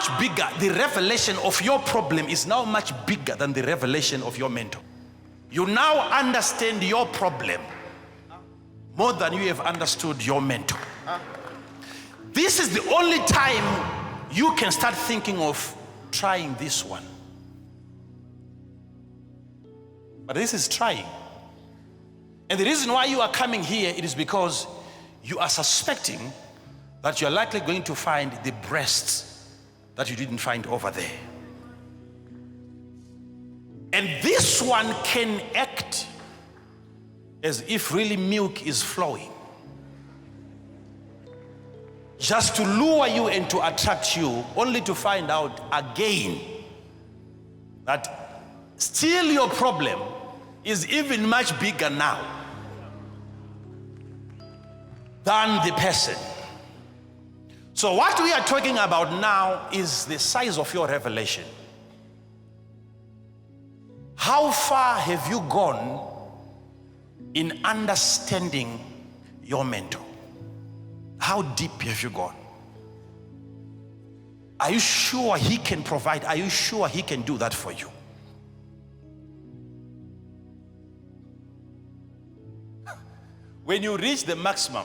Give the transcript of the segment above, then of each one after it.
much bigger. The revelation of your problem is now much bigger than the revelation of your mentor. You now understand your problem more than you have understood your mentor. This is the only time you can start thinking of trying this one. But this is trying. And the reason why you are coming here, it is because you are suspecting that you are likely going to find the breasts that you didn't find over there. And this one can act as if really milk is flowing, just to lure you and to attract you, only to find out again that still your problem is even much bigger now than the person. So what we are talking about now is the size of your revelation. How far have you gone in understanding your mentor? How deep have you gone? Are you sure he can provide? Are you sure he can do that for you? When you reach the maximum,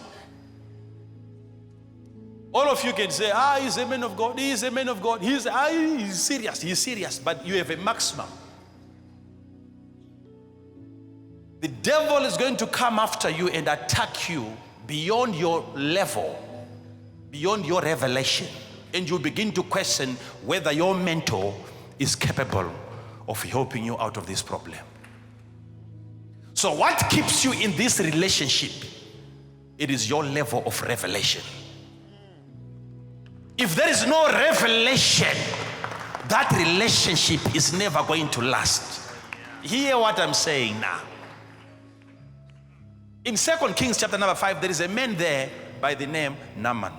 all of you can say, he's a man of God, he is a man of God, he's serious, but you have a maximum. The devil is going to come after you and attack you beyond your level, beyond your revelation, and you begin to question whether your mentor is capable of helping you out of this problem. So what keeps you in this relationship? It is your level of revelation. If there is no revelation, that relationship is never going to last. Hear what I'm saying now. In 2 Kings chapter number 5, there is a man there by the name Naaman.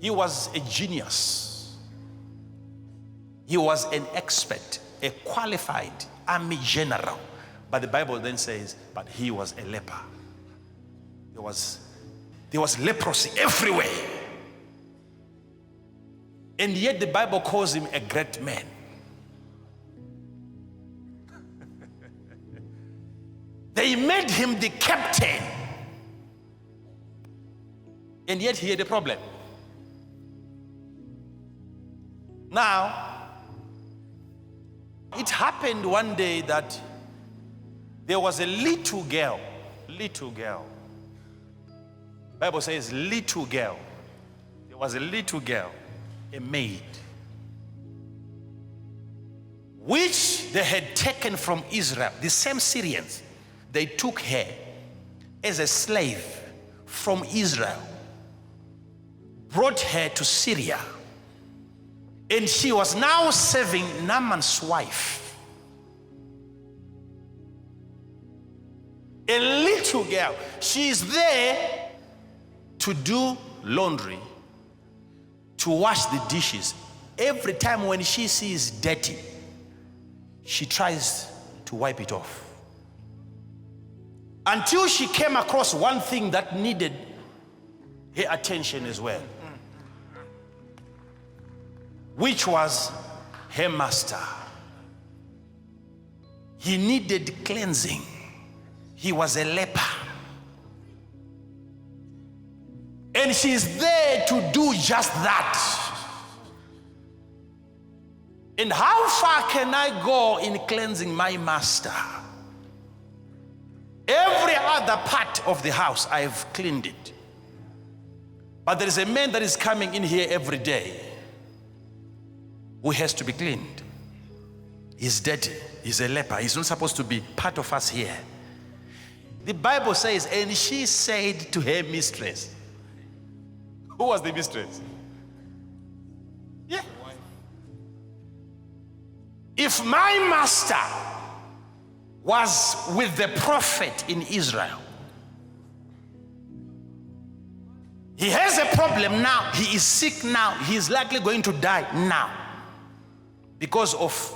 He was a genius. He was an expert, a qualified army general. But the Bible then says, but he was a leper. There was leprosy everywhere. And yet the Bible calls him a great man. They made him the captain. And yet he had a problem. Now, it happened one day that there was a little girl. Bible says little girl. There was a little girl, a maid, which they had taken from Israel. The same Syrians, they took her as a slave from Israel, brought her to Syria, and she was now serving Naaman's wife. A little girl. She is there to do laundry, to wash the dishes. Every time when she sees dirty, she tries to wipe it off. Until she came across one thing that needed her attention as well, which was her master. He needed cleansing. He was a leper. And she's there to do just that. And how far can I go in cleansing my master? Every other part of the house, I've cleaned it. But there is a man that is coming in here every day who has to be cleaned. He's dirty. He's a leper. He's not supposed to be part of us here. The Bible says, and she said to her mistress. Who was the mistress? Yeah. If my master was with the prophet in Israel, he has a problem now, he is sick now, he is likely going to die now because of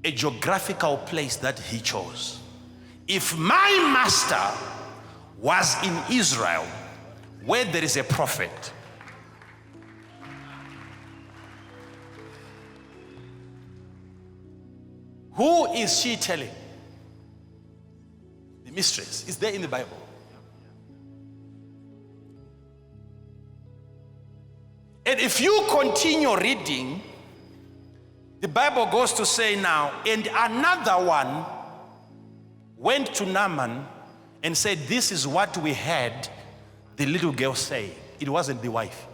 a geographical place that he chose. If my master was in Israel, where there is a prophet, Who is she telling? The mistress. It's there in the Bible. And if you continue reading, the Bible goes to say now, and another one went to Naaman and said, this is what we heard the little girl say. It wasn't the wife.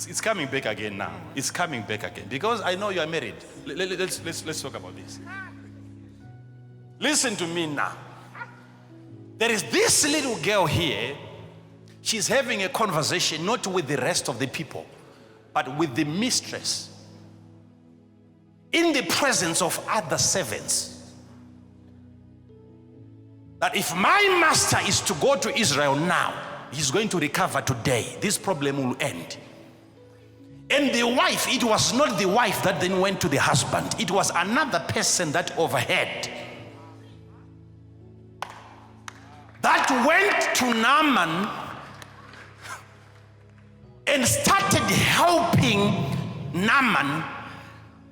It's coming back again now. It's coming back again. Because I know you are married. Let's talk about this. Listen to me now. There is this little girl here. She's having a conversation not with the rest of the people, but with the mistress. In the presence of other servants. That if my master is to go to Israel now, he's going to recover today. This problem will end. And the wife, it was not the wife that then went to the husband. It was another person that overheard. That went to Naaman and started helping Naaman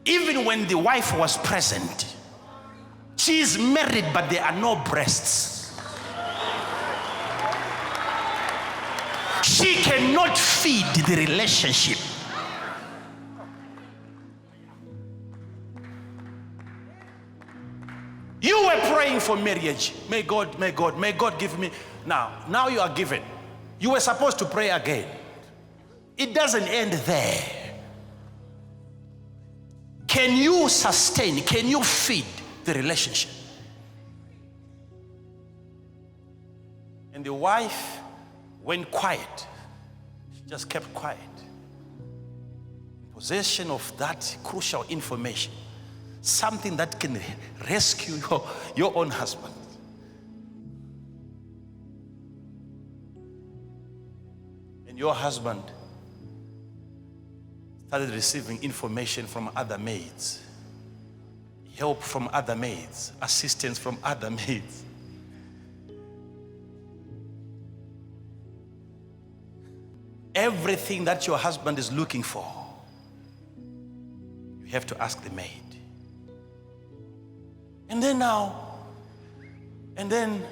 even when the wife was present. She is married, but there are no breasts. She cannot feed the relationship. You were praying for marriage. May God give me. Now you are given. You were supposed to pray again. It doesn't end there. Can you sustain? Can you feed the relationship? And the wife went quiet. She just kept quiet. In possession of that crucial information. Something that can rescue your own husband. And your husband started receiving information from other maids, help from other maids, assistance from other maids. Everything that your husband is looking for, you have to ask the maid. And then now, and then,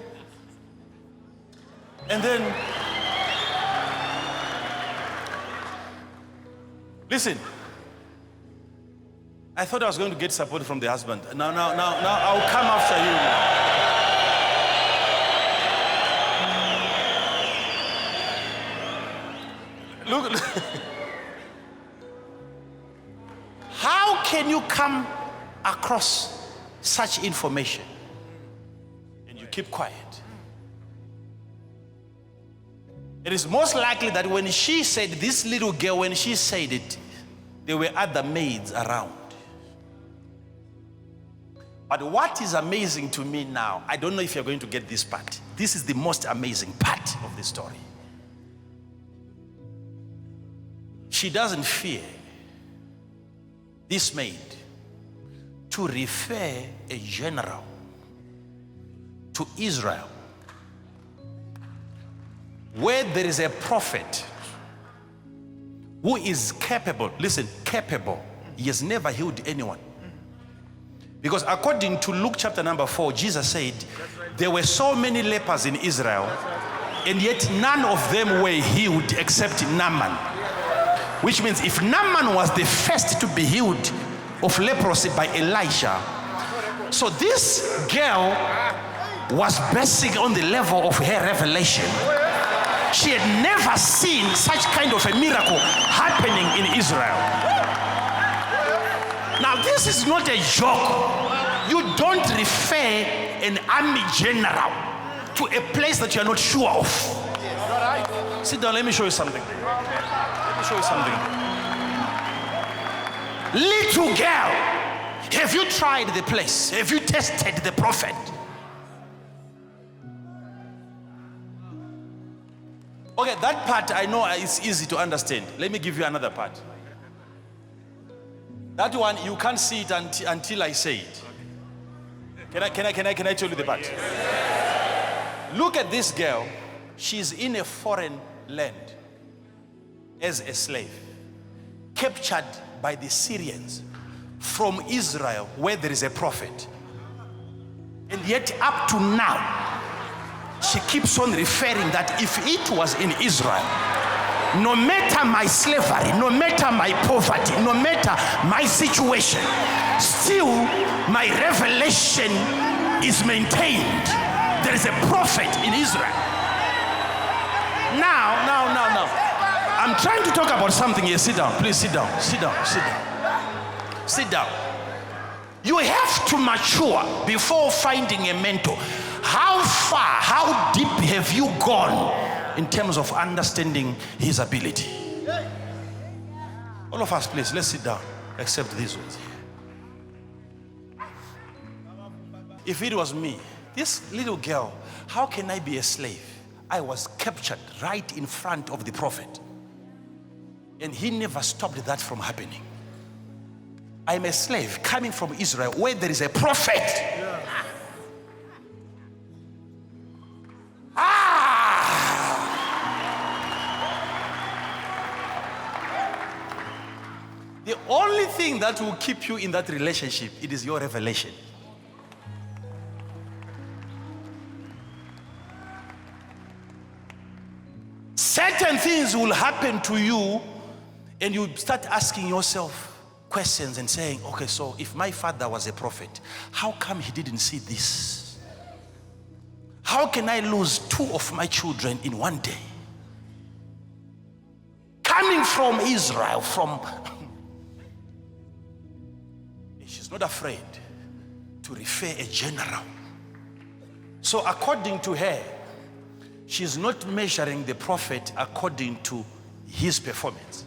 listen, I thought I was going to get support from the husband. Now, I'll come after you. Look, how can you come across such information and you keep quiet? It is most likely that when she said, this little girl, when she said it, there were other maids around. But what is amazing to me now, I don't know if you're going to get this part. This is the most amazing part of the story. She doesn't fear this maid to refer a general to Israel, where there is a prophet who is capable, listen, capable. He has never healed anyone. Because according to Luke chapter number 4, Jesus said, there were so many lepers in Israel, and yet none of them were healed except Naaman. Which means if Naaman was the first to be healed of leprosy by Elisha, so this girl was basing on the level of her revelation. She had never seen such kind of a miracle happening in Israel. Now this is not a joke. You don't refer an army general to a place that you are not sure of. Sit down, let me show you something. Let me show you something. Little girl, have you tried the place? Have you tested the prophet? Okay, that part I know is easy to understand. Let me give you another part. That one, you can't see it until I say it. Can I tell you the part? Look at this girl. She's in a foreign land as a slave, captured by the Syrians from Israel, where there is a prophet. And yet up to now, she keeps on referring that if it was in Israel, no matter my slavery, no matter my poverty, no matter my situation, still my revelation is maintained. There is a prophet in Israel. Now. I'm trying to talk about something here. Sit down, please sit down. Sit down. You have to mature before finding a mentor. How far, how deep have you gone in terms of understanding his ability? All of us, please, let's sit down, except these ones here. If it was me, this little girl, how can I be a slave? I was captured right in front of the prophet. And he never stopped that from happening. I'm a slave coming from Israel where there is a prophet. Yeah. The only thing that will keep you in that relationship, it is your revelation. Certain things will happen to you and you start asking yourself questions and saying, okay, so if my father was a prophet, how come he didn't see this? How can I lose 2 of my children in one day? Coming from Israel, she's not afraid to refer a general. So according to her, she's not measuring the prophet according to his performance.